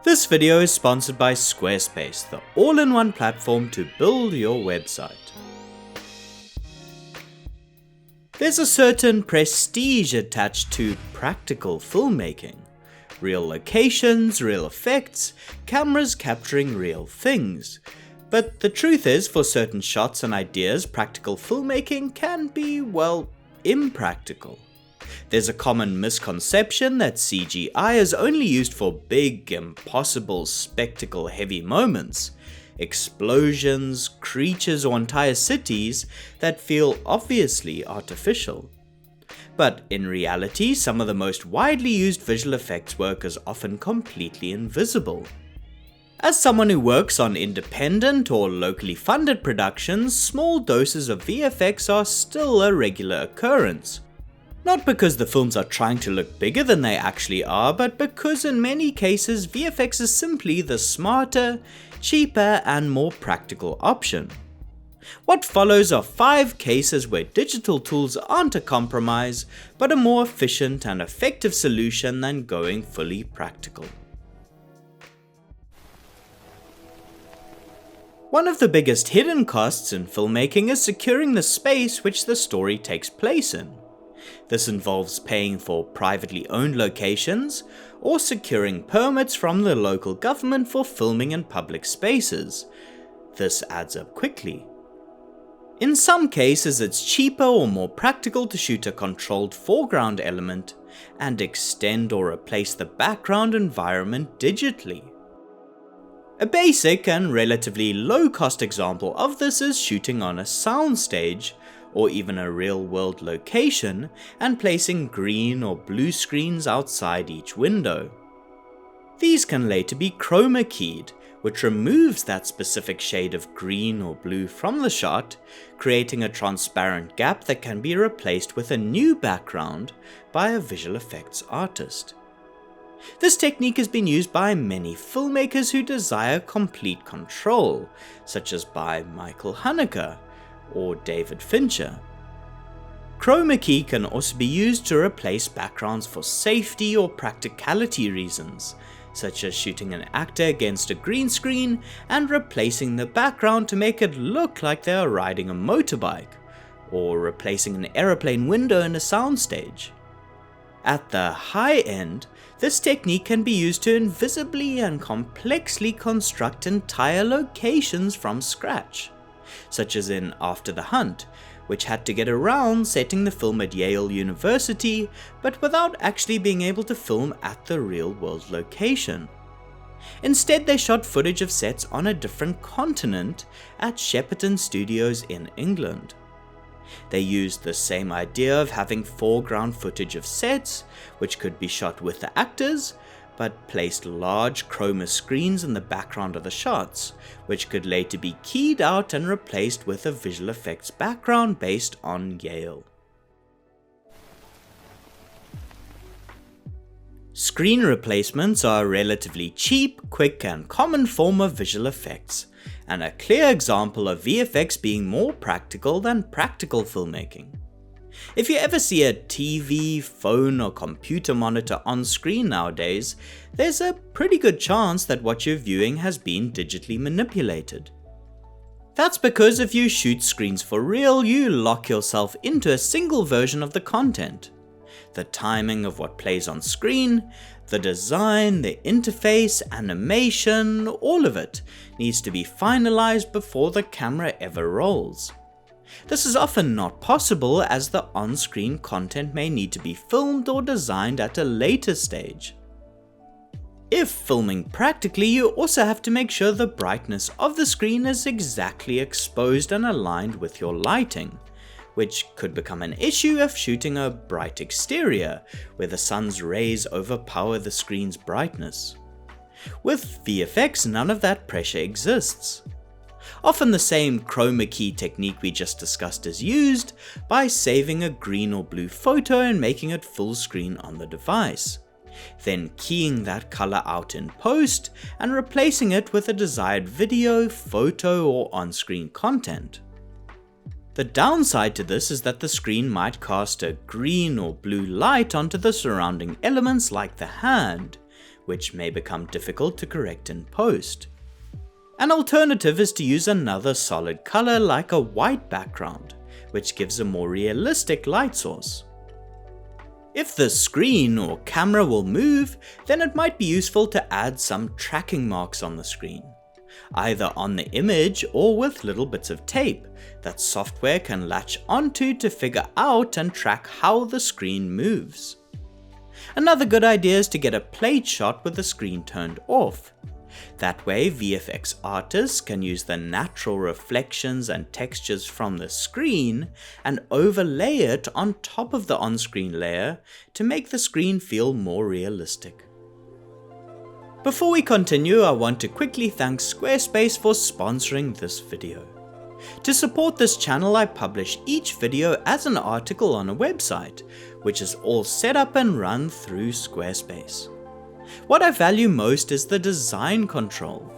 This video is sponsored by Squarespace, the all-in-one platform to build your website. There's a certain prestige attached to practical filmmaking. Real locations, real effects, cameras capturing real things. But the truth is, for certain shots and ideas, practical filmmaking can be, well, impractical. There's a common misconception that CGI is only used for big, impossible, spectacle-heavy moments, explosions, creatures, or entire cities that feel obviously artificial. But in reality, some of the most widely used visual effects work is often completely invisible. As someone who works on independent or locally funded productions, small doses of VFX are still a regular occurrence. Not because the films are trying to look bigger than they actually are, but because in many cases VFX is simply the smarter, cheaper, and more practical option. What follows are 5 cases where digital tools aren't a compromise, but a more efficient and effective solution than going fully practical. One of the biggest hidden costs in filmmaking is securing the space which the story takes place in. This involves paying for privately owned locations or securing permits from the local government for filming in public spaces. This adds up quickly. In some cases, it's cheaper or more practical to shoot a controlled foreground element and extend or replace the background environment digitally. A basic and relatively low-cost example of this is shooting on a soundstage or even a real-world location and placing green or blue screens outside each window. These can later be chroma keyed, which removes that specific shade of green or blue from the shot, creating a transparent gap that can be replaced with a new background by a visual effects artist. This technique has been used by many filmmakers who desire complete control, such as by Michael Haneke or David Fincher. Chroma Key can also be used to replace backgrounds for safety or practicality reasons, such as shooting an actor against a green screen and replacing the background to make it look like they are riding a motorbike, or replacing an aeroplane window in a soundstage. At the high end, this technique can be used to invisibly and complexly construct entire locations from scratch, such as in After the Hunt, which had to get around setting the film at Yale University, but without actually being able to film at the real-world location. Instead, they shot footage of sets on a different continent at Shepperton Studios in England. They used the same idea of having foreground footage of sets, which could be shot with the actors, but placed large chroma screens in the background of the shots, which could later be keyed out and replaced with a visual effects background based on Yale. Screen replacements are a relatively cheap, quick, and common form of visual effects, and a clear example of VFX being more practical than practical filmmaking. If you ever see a TV, phone, or computer monitor on screen nowadays, there's a pretty good chance that what you're viewing has been digitally manipulated. That's because if you shoot screens for real, you lock yourself into a single version of the content. The timing of what plays on screen, the design, the interface, animation, all of it needs to be finalized before the camera ever rolls. This is often not possible as the on-screen content may need to be filmed or designed at a later stage. If filming practically, you also have to make sure the brightness of the screen is exactly exposed and aligned with your lighting, which could become an issue if shooting a bright exterior, where the sun's rays overpower the screen's brightness. With VFX, none of that pressure exists. Often the same chroma key technique we just discussed is used by saving a green or blue photo and making it full screen on the device, then keying that color out in post and replacing it with a desired video, photo, or on-screen content. The downside to this is that the screen might cast a green or blue light onto the surrounding elements like the hand, which may become difficult to correct in post. An alternative is to use another solid color like a white background, which gives a more realistic light source. If the screen or camera will move, then it might be useful to add some tracking marks on the screen, either on the image or with little bits of tape that software can latch onto to figure out and track how the screen moves. Another good idea is to get a plate shot with the screen turned off. That way VFX artists can use the natural reflections and textures from the screen and overlay it on top of the on-screen layer to make the screen feel more realistic. Before we continue, I want to quickly thank Squarespace for sponsoring this video. To support this channel, I publish each video as an article on a website, which is all set up and run through Squarespace. What I value most is the design control.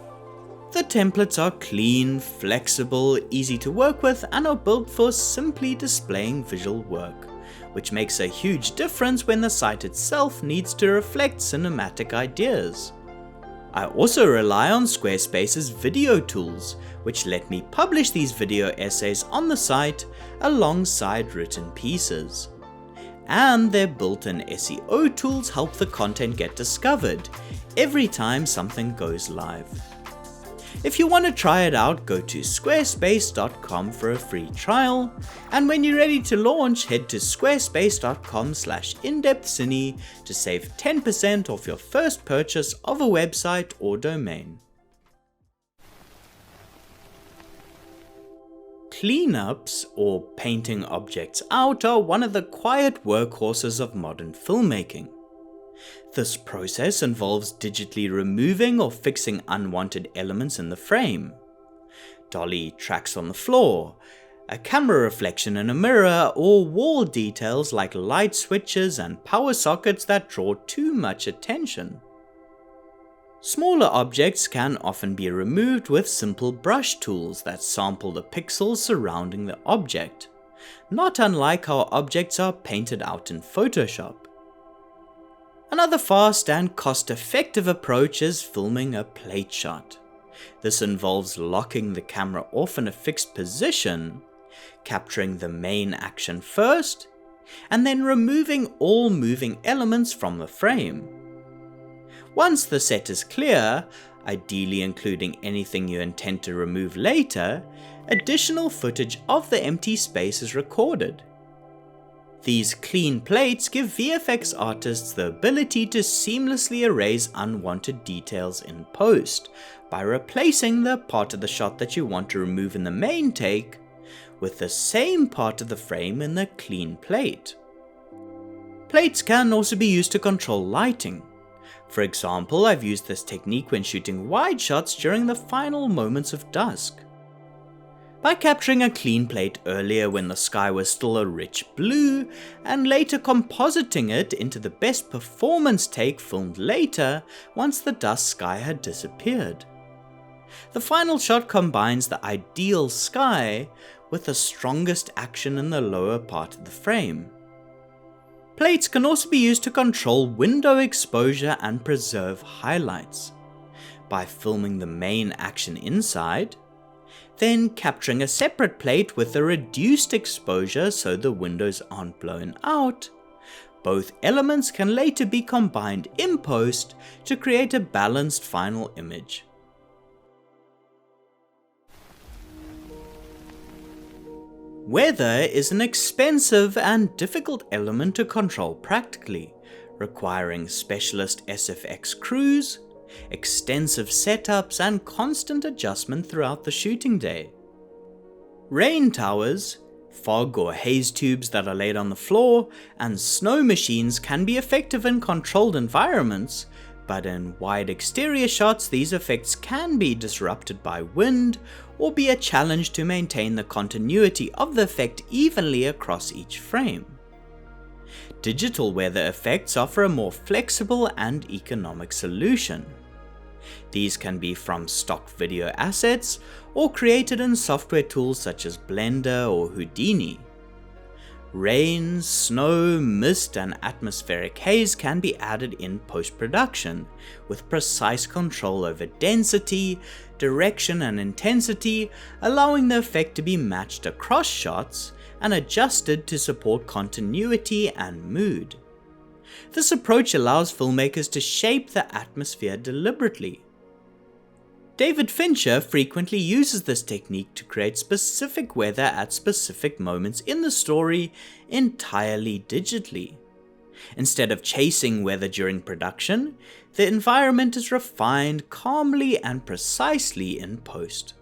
The templates are clean, flexible, easy to work with, and are built for simply displaying visual work, which makes a huge difference when the site itself needs to reflect cinematic ideas. I also rely on Squarespace's video tools, which let me publish these video essays on the site alongside written pieces. And their built-in SEO tools help the content get discovered every time something goes live. If you want to try it out, go to squarespace.com for a free trial, and when you're ready to launch, head to squarespace.com/indepthcine to save 10% off your first purchase of a website or domain. Cleanups, or painting objects out, are one of the quiet workhorses of modern filmmaking. This process involves digitally removing or fixing unwanted elements in the frame. Dolly tracks on the floor, a camera reflection in a mirror, or wall details like light switches and power sockets that draw too much attention. Smaller objects can often be removed with simple brush tools that sample the pixels surrounding the object, not unlike how objects are painted out in Photoshop. Another fast and cost-effective approach is filming a plate shot. This involves locking the camera off in a fixed position, capturing the main action first, and then removing all moving elements from the frame. Once the set is clear, ideally including anything you intend to remove later, additional footage of the empty space is recorded. These clean plates give VFX artists the ability to seamlessly erase unwanted details in post by replacing the part of the shot that you want to remove in the main take with the same part of the frame in the clean plate. Plates can also be used to control lighting. For example, I've used this technique when shooting wide shots during the final moments of dusk. By capturing a clean plate earlier when the sky was still a rich blue, and later compositing it into the best performance take filmed later once the dusk sky had disappeared. The final shot combines the ideal sky with the strongest action in the lower part of the frame. Plates can also be used to control window exposure and preserve highlights. By filming the main action inside, then capturing a separate plate with a reduced exposure so the windows aren't blown out, both elements can later be combined in post to create a balanced final image. Weather is an expensive and difficult element to control practically, requiring specialist SFX crews, extensive setups, and constant adjustment throughout the shooting day. Rain towers, fog or haze tubes that are laid on the floor, and snow machines can be effective in controlled environments, but in wide exterior shots these effects can be disrupted by wind or be a challenge to maintain the continuity of the effect evenly across each frame. Digital weather effects offer a more flexible and economic solution. These can be from stock video assets or created in software tools such as Blender or Houdini. Rain, snow, mist, and atmospheric haze can be added in post-production, with precise control over density, direction, and intensity, allowing the effect to be matched across shots and adjusted to support continuity and mood. This approach allows filmmakers to shape the atmosphere deliberately. David Fincher frequently uses this technique to create specific weather at specific moments in the story entirely digitally. Instead of chasing weather during production, the environment is refined calmly and precisely in post.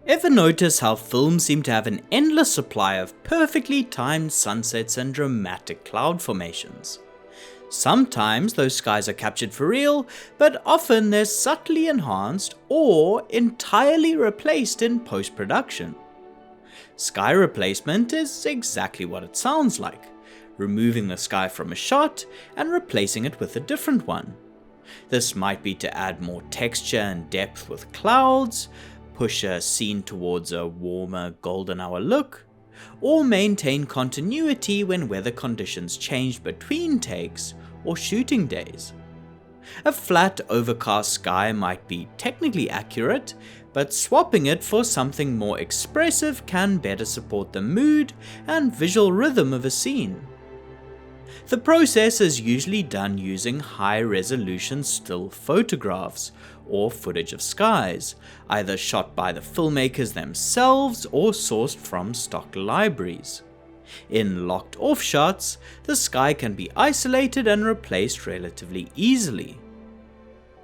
Ever notice how films seem to have an endless supply of perfectly timed sunsets and dramatic cloud formations? Sometimes those skies are captured for real, but often they're subtly enhanced or entirely replaced in post-production. Sky replacement is exactly what it sounds like, removing the sky from a shot and replacing it with a different one. This might be to add more texture and depth with clouds, push a scene towards a warmer golden hour look, or maintain continuity when weather conditions change between takes or shooting days. A flat, overcast sky might be technically accurate, but swapping it for something more expressive can better support the mood and visual rhythm of a scene. The process is usually done using high-resolution still photographs or footage of skies, either shot by the filmmakers themselves or sourced from stock libraries. In locked-off shots, the sky can be isolated and replaced relatively easily.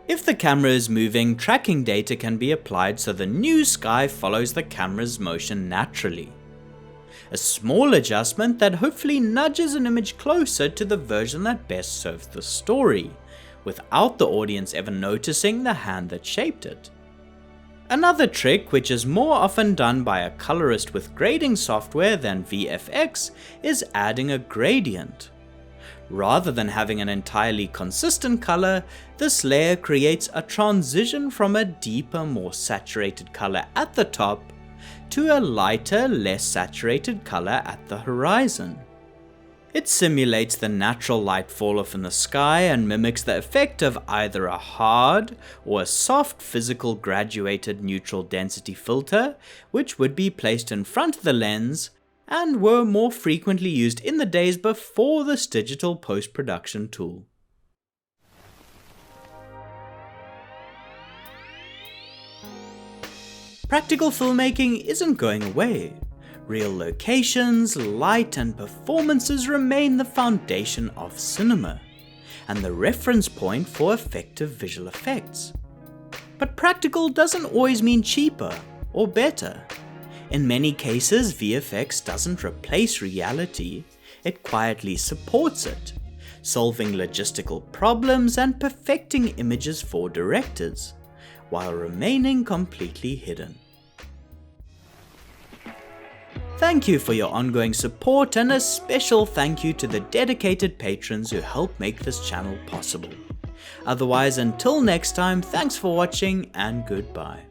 If the camera is moving, tracking data can be applied so the new sky follows the camera's motion naturally. A small adjustment that hopefully nudges an image closer to the version that best serves the story, without the audience ever noticing the hand that shaped it. Another trick, which is more often done by a colorist with grading software than VFX, is adding a gradient. Rather than having an entirely consistent color, this layer creates a transition from a deeper, more saturated color at the top to a lighter, less saturated color at the horizon. It simulates the natural light fall off in the sky and mimics the effect of either a hard or a soft physical graduated neutral density filter, which would be placed in front of the lens and were more frequently used in the days before this digital post-production tool. Practical filmmaking isn't going away. Real locations, light, and performances remain the foundation of cinema, and the reference point for effective visual effects. But practical doesn't always mean cheaper or better. In many cases, VFX doesn't replace reality, it quietly supports it, solving logistical problems and perfecting images for directors, while remaining completely hidden. Thank you for your ongoing support, and a special thank you to the dedicated patrons who help make this channel possible. Otherwise, until next time, thanks for watching and goodbye.